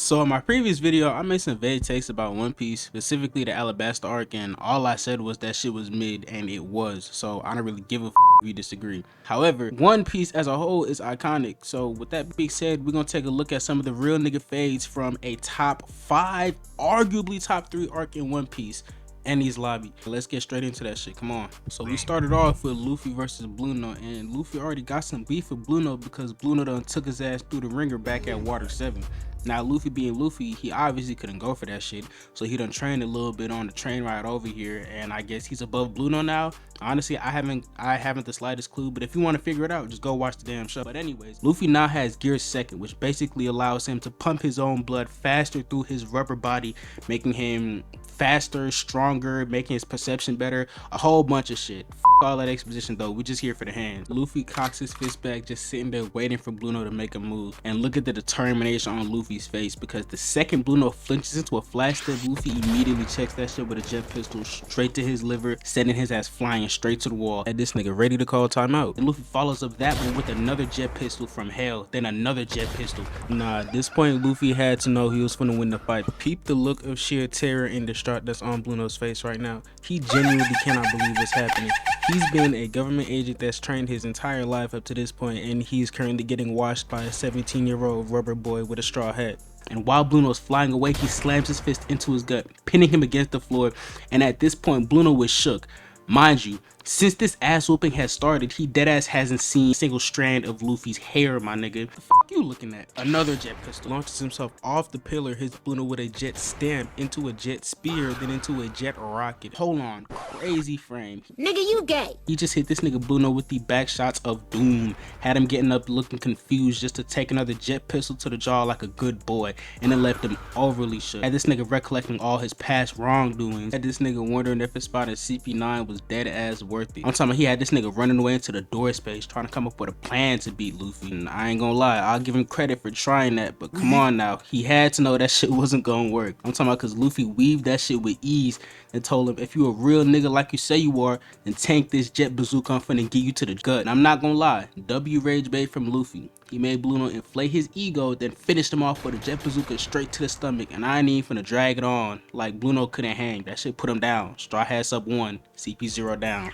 So in my previous video, I made some vague takes about One Piece, specifically the Alabasta arc, and all I said was that shit was mid, and it was. So I don't really give a f if you disagree. However, One Piece as a whole is iconic. So with that being said, we're gonna take a look at some of the real nigga fades from a top 5, arguably top 3 arc in One Piece. Enies lobby. Let's get straight into that shit. Come on. So we started off with Luffy versus Blue Note, and Luffy already got some beef with Blue Note because Blue Note done took his ass through the ringer back at Water 7. Now Luffy being Luffy, he obviously couldn't go for that shit, so he done trained a little bit on the train ride over here, and I guess he's above Blue Note now. Honestly, I haven't the slightest clue, but if you want to figure it out, just go watch the damn show. But anyways, Luffy now has Gear Second, which basically allows him to pump his own blood faster through his rubber body, making him faster, stronger, making his perception better, a whole bunch of shit. F all that exposition though, we just here for the hands. Luffy cocks his fist back, just sitting there waiting for Blue Note to make a move, and look at the determination on Luffy's face, because the second Blue Note flinches into a flash step, Luffy immediately checks that shit with a jet pistol straight to his liver, sending his ass flying straight to the wall, and this nigga ready to call timeout. And Luffy follows up that one with another jet pistol from hell, then another jet pistol. Nah, at this point Luffy had to know he was finna win the fight. Peep the look of sheer terror and distraught that's on Blue Note's face right now. He genuinely cannot believe what's happening. He's been a government agent that's trained his entire life up to this point, and he's currently getting washed by a 17-year-old rubber boy with a straw hat. And while Blue Note's flying away, he slams his fist into his gut, pinning him against the floor, and at this point Blue Note was shook. Mind you, since this ass whooping has started, he deadass hasn't seen a single strand of Luffy's hair, my nigga. The fuck you looking at? Another jet pistol. Launches himself off the pillar, hits Blue Note with a jet stamp, into a jet spear, then into a jet rocket. Hold on, crazy frame. Nigga, you gay. He just hit this nigga Blue Note with the back shots of doom. Had him getting up looking confused just to take another jet pistol to the jaw like a good boy, and then left him overly shook. Had this nigga recollecting all his past wrongdoings. Had this nigga wondering if his spot at CP9 was dead ass worth it. I'm talking about he had this nigga running away into the door space trying to come up with a plan to beat Luffy. And I ain't gonna lie, I'll give him credit for trying that, but come on now, he had to know that shit wasn't gonna work. I'm talking about cause Luffy weaved that shit with ease and told him, if you a real nigga like you say you are, then tank this jet bazooka, I'm finna get you to the gut. And I'm not gonna lie, W rage bait from Luffy. He made Blue Note inflate his ego, then finished him off with a jet bazooka straight to the stomach, and I ain't even finna drag it on. Like Blue Note couldn't hang. That shit put him down. Straw Hat sub 1, CP0 down.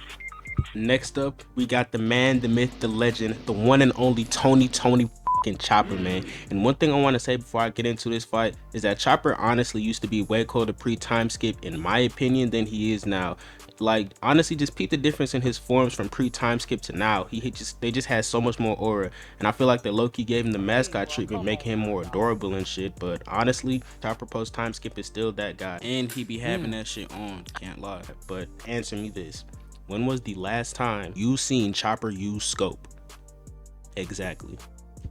Next up, we got the man, the myth, the legend, the one and only Tony fucking Chopper, man. And one thing I want to say before I get into this fight is that Chopper honestly used to be way colder pre-time skip, in my opinion, than he is now. Like, honestly, just peep the difference in his forms from pre-time skip to now. They just had so much more aura, and I feel like the Loki gave him the mascot treatment, making him more adorable and shit. But honestly, Chopper post time skip is still that guy, and he be having that shit on, can't lie. But answer me this: when was the last time you seen Chopper use scope? Exactly.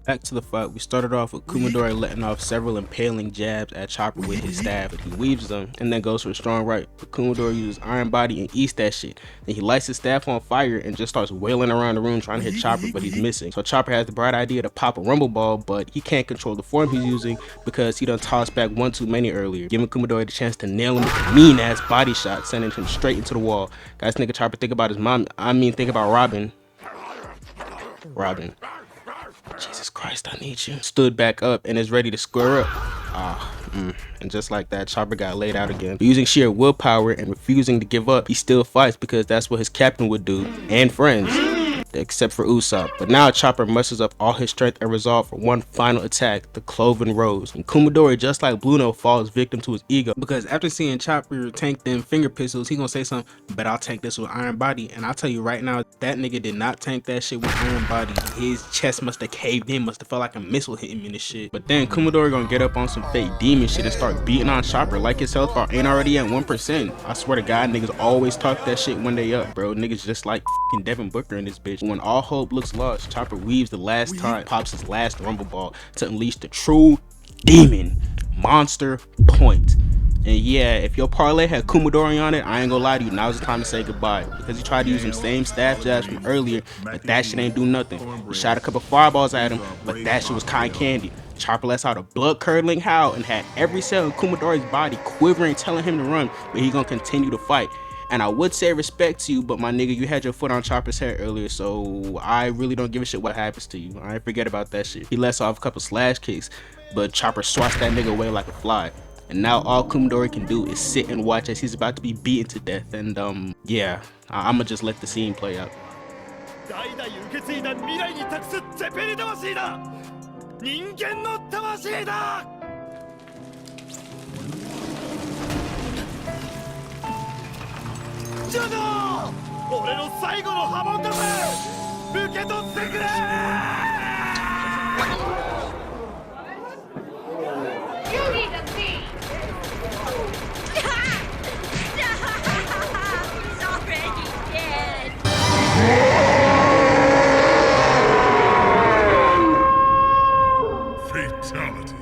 Back to the fight, we started off with Kumadori letting off several impaling jabs at Chopper with his staff, but he weaves them and then goes for a strong right. But Kumadori uses Iron Body and eats that shit. Then he lights his staff on fire and just starts wailing around the room trying to hit Chopper, but he's missing. So Chopper has the bright idea to pop a rumble ball, but he can't control the form he's using because he done tossed back one too many earlier, giving Kumadori the chance to nail him with a mean ass body shot, sending him straight into the wall. Guys, nigga Chopper think about his mom. Think about Robin. Jesus Christ, I need you. Stood back up and is ready to square up. And just like that, Chopper got laid out again. But using sheer willpower and refusing to give up, he still fights because that's what his captain would do, and friends, except for Usopp. But now Chopper musters up all his strength and resolve for one final attack, the Cloven Rose. And Kumadori, just like Blue Note, falls victim to his ego, because after seeing Chopper tank them finger pistols, he gonna say something, but I'll tank this with Iron Body. And I'll tell you right now, that nigga did not tank that shit with Iron Body. His chest must have caved in, must have felt like a missile hitting him and this shit. But then Kumadori gonna get up on some fake demon shit and start beating on Chopper like his health bar ain't already at 1%. I swear to God, niggas always talk that shit when they up, bro. Niggas just like f***ing Devin Booker in this bitch. When all hope looks lost, Chopper weaves the last time, pops his last rumble ball to unleash the true demon monster point. And yeah, if your parlay had Kumadori on it, I ain't gonna lie to you, now's the time to say goodbye, because he tried to use them same staff jabs from earlier, but that shit ain't do nothing. He shot a couple fireballs at him, but that shit was cotton candy. Chopper lets out a blood-curdling howl and had every cell in Kumadori's body quivering, telling him to run, but he gonna continue to fight. And I would say respect to you, but my nigga, you had your foot on Chopper's head earlier, so I really don't give a shit what happens to you. I ain't forget about that shit. He lets off a couple slash kicks, but Chopper swats that nigga away like a fly. And now all Kumidori can do is sit and watch as he's about to be beaten to death. And yeah, I'ma just let the scene play out. 代々受け継いだ未来に託すゼペリ魂だ。人間の魂だ。ジョジョ、俺の最後の波紋だぜ。受け取ってくれ。You need a seat. He's already dead. Fatality.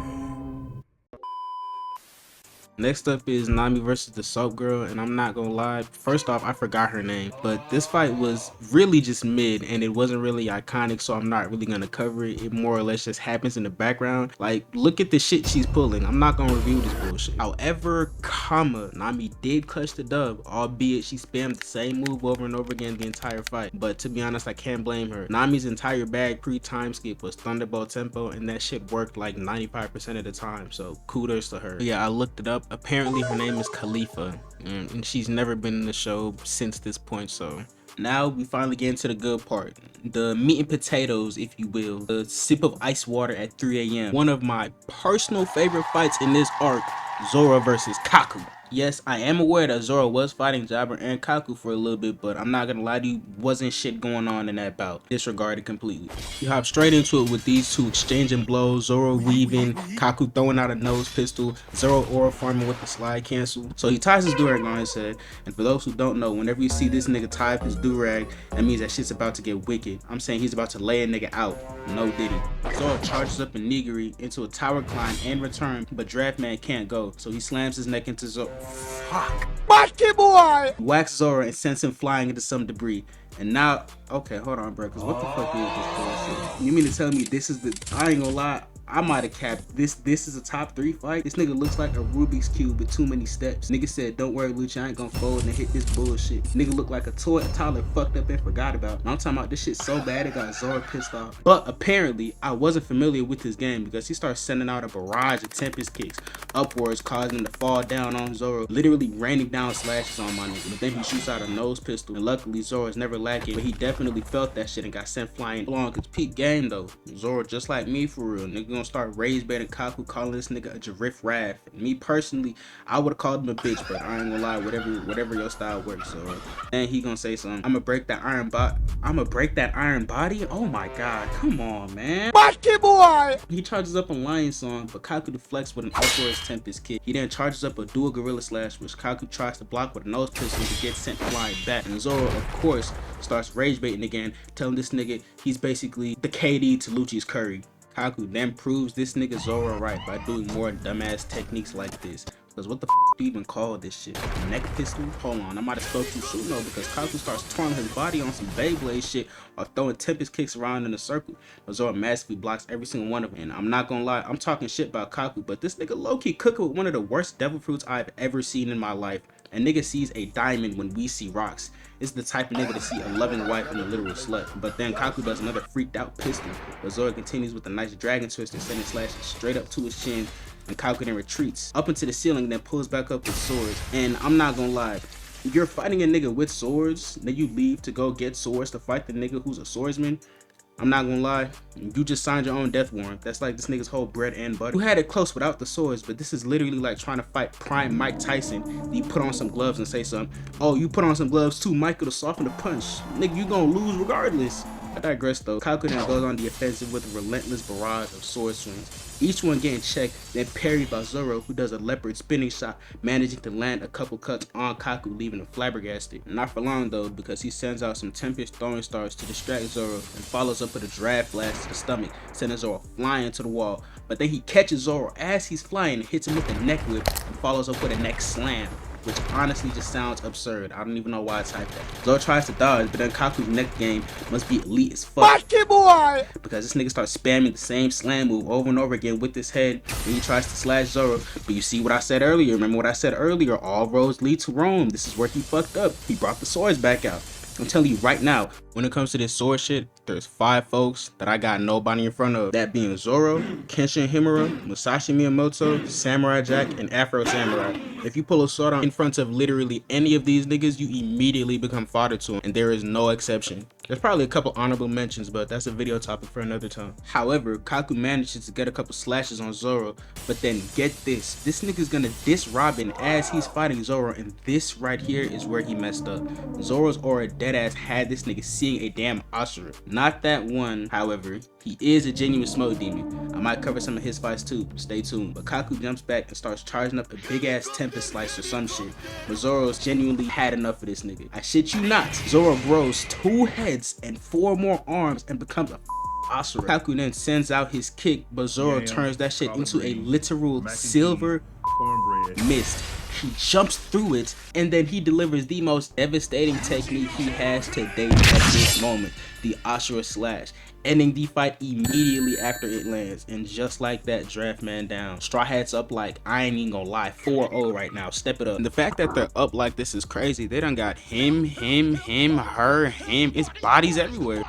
Next up is Nami versus the Soap Girl, and I'm not gonna lie, first off, I forgot her name, but this fight was really just mid, and it wasn't really iconic, so I'm not really gonna cover it. It more or less just happens in the background. Like, look at the shit she's pulling. I'm not gonna review this bullshit. However, Nami did clutch the dub, albeit she spammed the same move over and over again the entire fight. But to be honest, I can't blame her. Nami's entire bag pre-time skip was Thunderbolt tempo, and that shit worked like 95% of the time, so kudos to her. But yeah, I looked it up. Apparently her name is Khalifa, and she's never been in the show since this point. So now we finally get into the good part, the meat and potatoes, if you will, the sip of ice water at 3 a.m. One of my personal favorite fights in this arc, Zoro versus Kaku. Yes, I am aware that Zoro was fighting Jabber and Kaku for a little bit, but I'm not gonna lie to you, wasn't shit going on in that bout. Disregarded completely. You hop straight into it with these two exchanging blows, Zoro weaving, Kaku throwing out a nose pistol, Zoro aura farming with the slide cancel. So he ties his durag on his head, and for those who don't know, whenever you see this nigga tie up his durag, that means that shit's about to get wicked. I'm saying he's about to lay a nigga out. No diddy. Zoro charges up a Nigiri into a tower climb and return, but Draftman can't go, so he slams his neck into Zoro. Fuck. Bucky boy! Whacks Zoro and sends him flying into some debris. And now, okay, hold on, bro, because what the fuck is this bullshit? You mean to tell me this is the, I ain't gonna lie, I might have capped this is a top 3 fight? This nigga looks like a Rubik's Cube with too many steps. Nigga said, don't worry, Lucha, I ain't gonna fold and hit this bullshit. Nigga look like a toddler fucked up and forgot about. And I'm talking about this shit so bad it got Zoro pissed off. But apparently, I wasn't familiar with this game because he starts sending out a barrage of Tempest kicks upwards, causing him to fall down on Zoro, literally raining down slashes on my nigga. But then he shoots out a nose pistol, and luckily Zoro is never lacking, but he definitely felt that shit and got sent flying along. Cause peak game though, Zoro just like me for real. Nigga gonna start rage baiting Kaku, calling this nigga a Giraffe Raff. And me personally, I would have called him a bitch, but I ain't gonna lie, whatever your style works. So then he gonna say something. I'ma break that iron body. Oh my god, come on, man. Bucky boy! He charges up a Lion Song, but Kaku deflects with an upwards Tempest kick. He then charges up a dual Gorilla Slash, which Kaku tries to block with a nose pistol to get sent flying back. And Zoro, of course, starts rage baiting again, telling this nigga he's basically the KD to Lucci's Curry. Kaku then proves this nigga Zoro right by doing more dumbass techniques like this. Because what the f do you even call this shit? Neck pistol? Hold on, I might have spoke too soon though, because Kaku starts twirling his body on some Beyblade shit or throwing Tempest kicks around in a circle. But Zoro massively blocks every single one of them. And I'm not gonna lie, I'm talking shit about Kaku, but this nigga low-key cooking with one of the worst devil fruits I've ever seen in my life. And nigga sees a diamond when we see rocks. It's the type of nigga to see a loving wife and a literal slut. But then Kaku does another freaked out pistol, but Zoro continues with a nice dragon twist and sending slashes straight up to his chin, and Kaku then retreats up into the ceiling, then pulls back up with swords. And I'm not gonna lie, you're fighting a nigga with swords, then you leave to go get swords to fight the nigga who's a swordsman. I'm not gonna lie, you just signed your own death warrant. That's like this nigga's whole bread and butter. You had it close without the swords, but this is literally like trying to fight prime Mike Tyson. You put on some gloves and say something. Oh, you put on some gloves too, Michael, to soften the punch. Nigga, you gonna lose regardless. I digress though. Kaku then goes on the offensive with a relentless barrage of sword swings, each one getting checked, then parried by Zoro, who does a leopard spinning shot, managing to land a couple cuts on Kaku, leaving him flabbergasted. Not for long though, because he sends out some Tempest throwing stars to distract Zoro and follows up with a draft blast to the stomach, sending Zoro flying to the wall. But then he catches Zoro as he's flying and hits him with a neck whip and follows up with a neck slam, which honestly just sounds absurd. I don't even know why I typed that. Zoro tries to dodge, but then Kaku's neck game must be elite as fuck. Bucky boy! Because this nigga starts spamming the same slam move over and over again with his head, and he tries to slash Zoro. But you see what I said earlier, remember what I said earlier, all roads lead to Rome. This is where he fucked up. He brought the swords back out. I'm telling you right now, when it comes to this sword shit, there's 5 folks that I got nobody in front of. That being Zoro, Kenshin Himura, Musashi Miyamoto, Samurai Jack, and Afro Samurai. If you pull a sword on in front of literally any of these niggas, you immediately become fodder to them, and there is no exception. There's probably a couple honorable mentions, but that's a video topic for another time. However, Kaku manages to get a couple slashes on Zoro, but then get this nigga's gonna diss Robin as he's fighting Zoro, and this right here is where he messed up. Zoro's aura deadass had this nigga seeing a damn Asura. Not that one, however. He is a genuine smoke demon. I might cover some of his fights too, stay tuned. But Kaku jumps back and starts charging up a big ass Tempest Slice or some shit. But Zoro's genuinely had enough of this nigga. I shit you not. Zoro grows 2 heads and 4 more arms and becomes a Asura. Kaku then sends out his kick, but Zoro turns that shit into a literal silver mist. He jumps through it, and then he delivers the most devastating technique he has to date at this moment, the Asura Slash, ending the fight immediately after it lands. And just like that, draft man down. Straw Hat's up like, I ain't even gonna lie, 4-0 right now, step it up. And the fact that they're up like this is crazy. They done got him, her, him, it's bodies everywhere.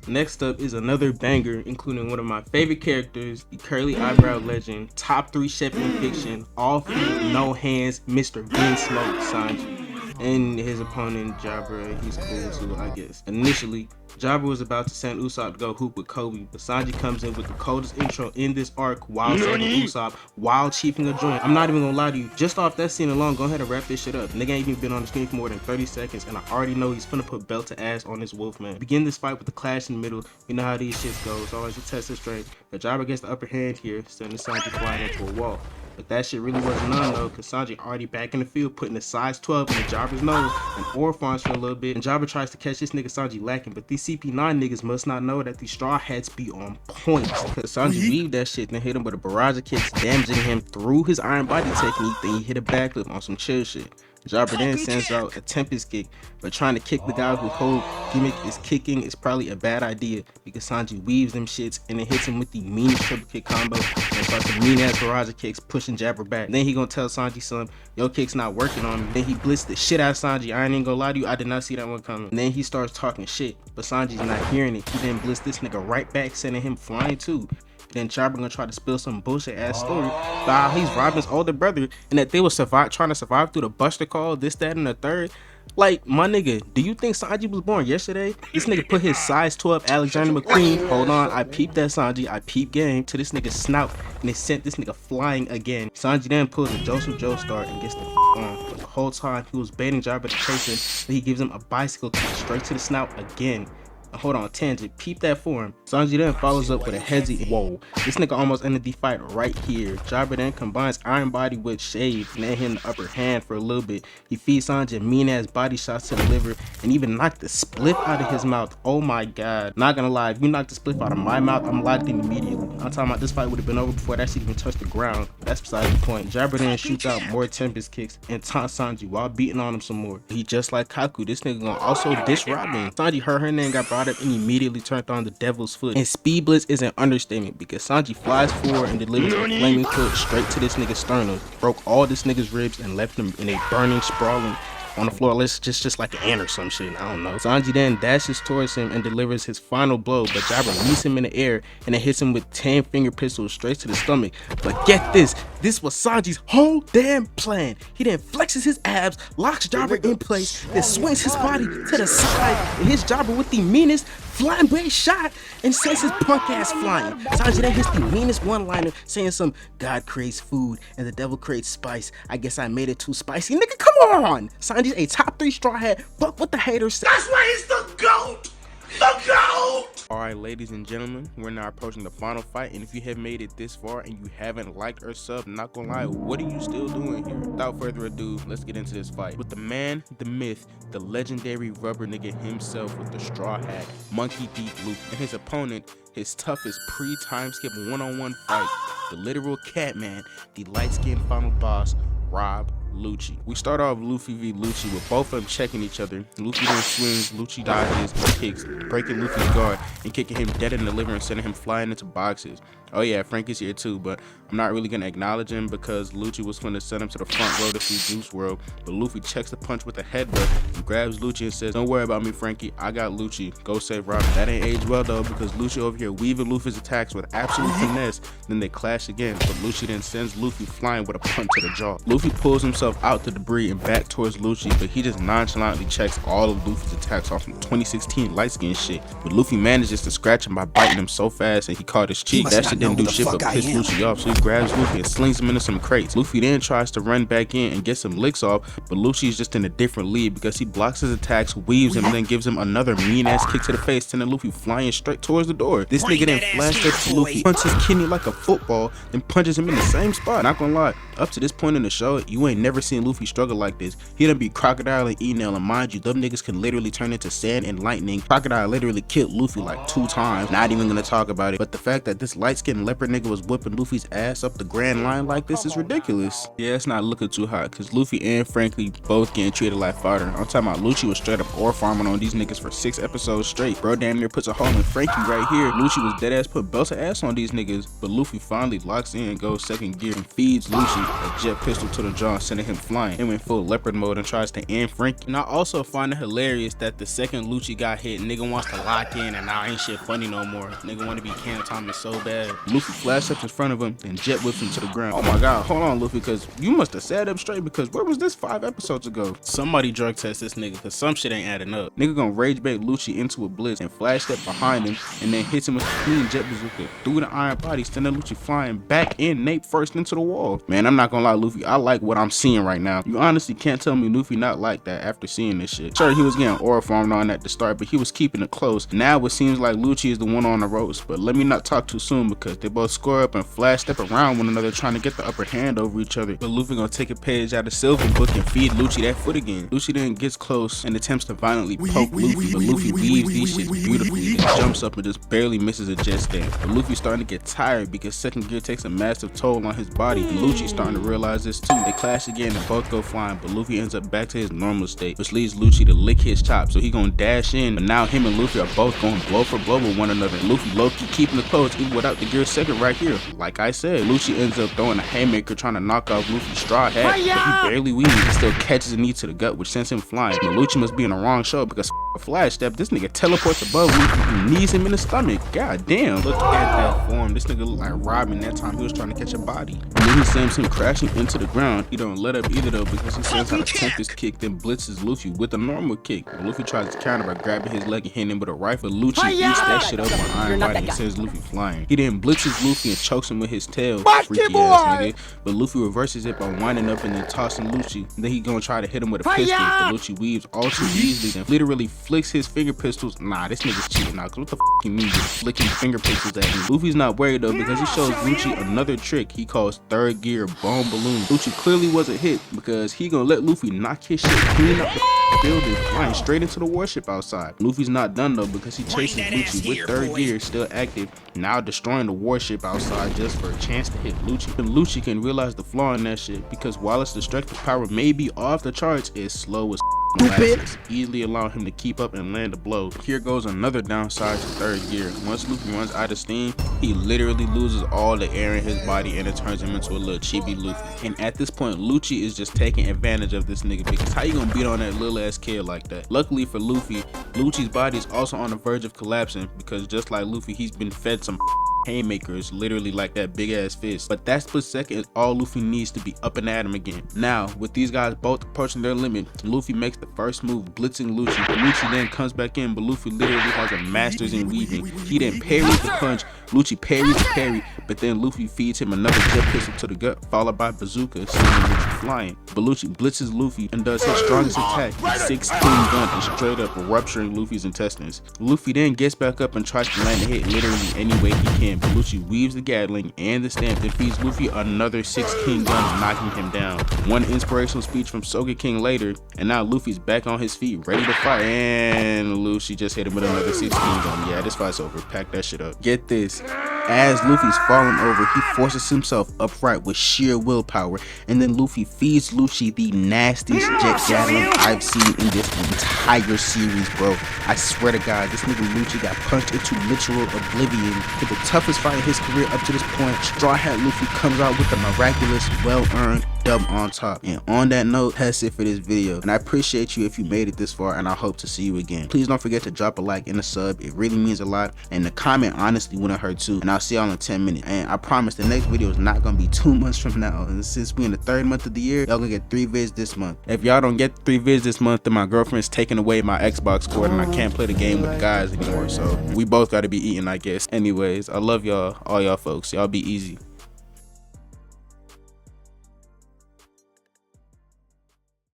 Next up is another banger, including one of my favorite characters, the curly eyebrow legend, top 3 chef in fiction, all feet, no hands, Mr. Vin Smoke Sanji. And his opponent, Jabra, he's cool too, I guess. Initially, Jabra was about to send Usopp to go hoop with Kobe, but Sanji comes in with the coldest intro in this arc while saving Usopp, while chiefing a joint. I'm not even gonna lie to you, just off that scene alone, go ahead and wrap this shit up. Nigga ain't even been on the screen for more than 30 seconds, and I already know he's finna put belt to ass on this Wolfman. Begin this fight with the clash in the middle. You know how these shits go, it's always a test of strength. But Jabra gets the upper hand here, sending Sanji flying into a wall. But that shit really wasn't none though, cause Sanji already back in the field putting the size 12 in the Jabber's nose and ore farms for a little bit, and Jabber tries to catch this nigga Sanji lacking, but these CP9 niggas must not know that these Straw Hats be on point, cause Sanji weaved that shit and hit him with a barrage of kicks, damaging him through his iron body technique, then he hit a backflip on some chill shit. Jabber then sends out a Tempest kick, but trying to kick the guy whose whole gimmick is kicking is probably a bad idea because Sanji weaves them shits and then hits him with the meanest triple kick combo and starts the mean ass barrage of kicks pushing Jabber back. Then he gonna tell Sanji, son, your kick's not working on me. Then he blitzed the shit out of Sanji. I ain't even gonna lie to you, I did not see that one coming. And then he starts talking shit, but Sanji's not hearing it. He then blitzed this nigga right back, sending him flying too. Then Jabber gonna try to spill some bullshit ass story about how he's Robin's older brother and that they were trying to survive through the Buster Call, this, that, and the third. Like, my nigga, do you think Sanji was born yesterday? This nigga put his size 12 Alexander McQueen, hold on, I peeped that Sanji, I peeped game, to this nigga's snout, and it sent this nigga flying again. Sanji then pulls a Joseph Joestar and gets the on. But the whole time he was baiting Jabber to chase him, but he gives him a bicycle kick straight to the snout again. Hold on, tangent, peep that form. Sanji then follows up with a headsy. Whoa, this nigga almost ended the fight right here. Jabber then combines Iron Body with Shade and then him the upper hand for a little bit. He feeds Sanji mean ass body shots to the liver and even knocked the spliff out of his mouth. Oh my god. Not gonna lie, if you knock the spliff out of my mouth, I'm locked in immediately. I'm talking about this fight would have been over before that shit even touched the ground. That's beside the point. Jabber then shoots out more Tempest kicks and taunts Sanji while beating on him some more. He just like Kaku, this nigga gonna also diss Robin. Sanji heard her name got brought up and immediately turned on the devil's foot. And speed blitz is an understatement because Sanji flies forward and delivers a flaming foot straight to this nigga's sternum, broke all this nigga's ribs and left him in a burning, sprawling on the floor, just like an ant or some shit, I don't know. Sanji then dashes towards him and delivers his final blow, but Jabber meets him in the air and then hits him with 10 finger pistols straight to the stomach. But get this was Sanji's whole damn plan. He then flexes his abs, locks Jabber in place, then swings his body to the side and hits Jabber with the meanest flambe shot and sends his punk ass flying. Sanji then hits the meanest one-liner saying some God creates food and the devil creates spice. I guess I made it too spicy. Nigga, come on! Sanji's a top 3 Straw Hat. Fuck what the haters say. That's why he's the GOAT! The GOAT! Alright, ladies and gentlemen, we're now approaching the final fight, and if you have made it this far and you haven't liked or subbed, not gonna lie, what are you still doing here? Without further ado, let's get into this fight. With the man, the myth, the legendary rubber nigga himself with the Straw Hat, Monkey D. Luke, and his opponent, his toughest pre-time skip one-on-one fight, the literal Catman, the light-skinned final boss, Rob Lucci. We start off Luffy v Lucci with both of them checking each other. Luffy then swings, Lucci dodges, kicks, breaking Luffy's guard and kicking him dead in the liver and sending him flying into boxes. Oh yeah, Frankie's here too, but I'm not really gonna acknowledge him because Lucci was gonna send him to the front row to see Juice WRLD. But Luffy checks the punch with a headbutt and grabs Lucci and says, "Don't worry about me, Frankie. I got Lucci. Go save Robin." That ain't aged well though, because Lucci over here weaving Luffy's attacks with absolute finesse. Then they clash again, but Lucci then sends Luffy flying with a punch to the jaw. Luffy pulls himself out the debris and back towards Lucci, but he just nonchalantly checks all of Luffy's attacks off from 2016 light skin shit. But Luffy manages to scratch him by biting him so fast and he caught his cheek. That shit didn't do shit but piss Lucci off, so he grabs Luffy and slings him into some crates. Luffy then tries to run back in and get some licks off, but Lucci's just in a different lead because he blocks his attacks, weaves him, and then gives him another mean ass kick to the face, sending Luffy flying straight towards the door. This nigga then flashed up to Luffy, punches his kidney like a football, then punches him in the same spot. Not gonna lie, up to this point in the show, you ain't never seen Luffy struggle like this. He done be Crocodile and Enel, and mind you, them niggas can literally turn into sand and lightning. Crocodile literally killed Luffy like 2 times. Not even gonna talk about it, but the fact that this light-skinned leopard nigga was whipping Luffy's ass up the Grand Line like this is ridiculous. Yeah, it's not looking too hot, cause Luffy and Frankie both getting treated like fodder. I'm talking about Lucci was straight up ore farming on these niggas for 6 episodes straight. Bro damn near puts a hole in Frankie right here. Lucci was dead ass put belts of ass on these niggas, but Luffy finally locks in, goes second gear, and feeds Lucci a jet pistol to the jaw, sending him flying. And went full leopard mode and tries to end Frankie. And I also find it hilarious that the second Lucci got hit, nigga wants to lock in and now ain't shit funny no more. Nigga want to be Cam Thomas so bad. Luffy flashes up in front of him, then jet whips him to the ground. Oh my god, hold on Luffy, cause you must have sat up straight, because where was this 5 episodes ago? Somebody drug test this nigga, cause some shit ain't adding up. Nigga gonna rage bait Lucci into a blitz and flash step behind him, and then hits him with a clean jet bazooka through the iron body, sending Lucci flying back in nape first into the wall. Man, I'm not gonna lie, Luffy, I like what I'm seeing right now. You honestly can't tell me Luffy not like that after seeing this shit. Sure, he was getting aura farmed on at the start, but he was keeping it close. Now it seems like Lucci is the one on the ropes, but let me not talk too soon because they both score up and flash step around one another trying to get the upper hand over each other. But Luffy gonna take a page out of Silver Book and feed Lucci that foot again. Lucci then gets close and attempts to violently poke Luffy, but Luffy weaves these shit beautifully and jumps up and just barely misses a jet stand. But Luffy's starting to get tired because second gear takes a massive toll on his body, and Lucci's starting to realize this too. They clash again and both go flying, but Luffy ends up back to his normal state, which leads Lucci to lick his chop, so he gonna dash in, but now him and Luffy are both going blow for blow with one another. Luffy low-key keeping it close even without the gear second right here. Like I said, Lucci ends up throwing a haymaker trying to knock off Luffy's straw hat, but he barely weaves. He still catches a knee to the gut, which sends him flying. But Lucci must be in the wrong show because a flash step, this nigga teleports above Luffy and knees him in the stomach. God damn, look at that form. This nigga look like Robin that time he was trying to catch a body. And then he sends him crashing into the ground. He don't let up either though because he sends out a Tempest kick, then blitzes Luffy with a normal kick. But Luffy tries to counter by grabbing his leg and hitting him with a rifle. Lucci eats that shit up on iron body and sends Luffy flying. He then blitzes Luffy and chokes him with his tail. Freaky ass nigga. But Luffy reverses it by winding up and then tossing Lucci. And then he gonna try to hit him with a pistol, but Lucci weaves all too easily, then literally flicks his finger pistols. Nah, this nigga's cheating now, cause what the f you mean just flicking finger pistols at him? Luffy's not worried though because he shows Lucci another trick he calls third gear bone balloon. Lucci clearly wasn't hit because he gonna let Luffy knock his shit clean up the building, flying straight into the warship outside. Luffy's not done though because he chases Lucci with third gear still active, now destroying the warship outside just for a chance to hit Lucci. And Lucci can realize the flaw in that shit because while its destructive power may be off the charts, it's slow as molasses, easily allow him to keep up and land a blow. Here goes another downside to third gear. Once Luffy runs out of steam, he literally loses all the air in his body and it turns him into a little chibi Luffy. And at this point, Lucci is just taking advantage of this nigga because how you gonna beat on that little ass kid like that? Luckily for Luffy, Lucci's body is also on the verge of collapsing because just like Luffy, he's been fed some haymakers, literally like that big ass fist. But that split second is all Luffy needs to be up and at him again. Now, with these guys both approaching their limit, Luffy makes the first move, blitzing Lucci. Lucci then comes back in, but Luffy literally has a master's in weaving. He then parries the punch, Lucci parries the parry, but then Luffy feeds him another jet pistol to the gut, followed by bazooka, sending Lucci flying. But Lucci blitzes Luffy and does his strongest attack, the 6-king gun, and straight up rupturing Luffy's intestines. Luffy then gets back up and tries to land a hit literally any way he can, but Lucci weaves the Gatling and the stamp and feeds Luffy another 6-king gun, knocking him down. One inspirational speech from Sogeking later, and now Luffy's back on his feet, ready to fight, and Lucci just hit him with another 6-king gun. Yeah, this fight's over. Pack that shit up. Get this. As Luffy's falling over, he forces himself upright with sheer willpower, and then Luffy feeds Lucci the nastiest jet Gatling I've seen in this the entire series, bro. I swear to God, this nigga Lucci got punched into literal oblivion with the toughest fight in his career up to this point. Straw Hat Luffy comes out with the miraculous, well-earned dub on top. And on that note, that's it for this video. And I appreciate you if you made it this far, and I hope to see you again. Please don't forget to drop a like and a sub. It really means a lot. And the comment honestly wouldn't hurt too. And I'll see y'all in 10 minutes. And I promise the next video is not gonna be 2 months from now. And since we in the 3rd month of the year, y'all gonna get 3 vids this month. If y'all don't get 3 vids this month, then my girlfriend's taking away my Xbox cord and I can't play the game with the guys anymore. So we both gotta be eating, I guess. Anyways, I love y'all, all y'all folks. Y'all be easy.